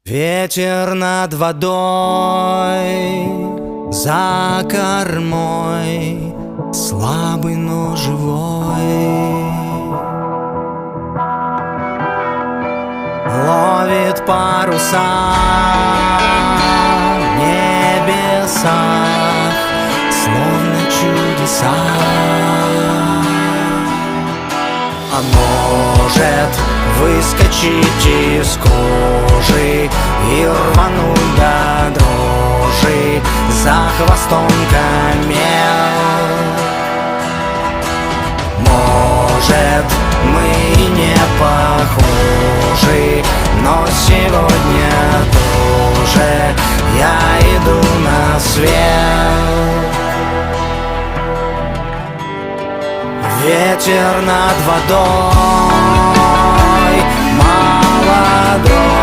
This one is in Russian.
Ветер над водой, за кормой, слабый, но живой, ловит паруса в небесах, словно чудеса. А может выскочить из кожи и рвануть до дрожи за хвостом камел. Может, мы и не похожи, но сегодня тоже я иду на свет. Ветер над водой,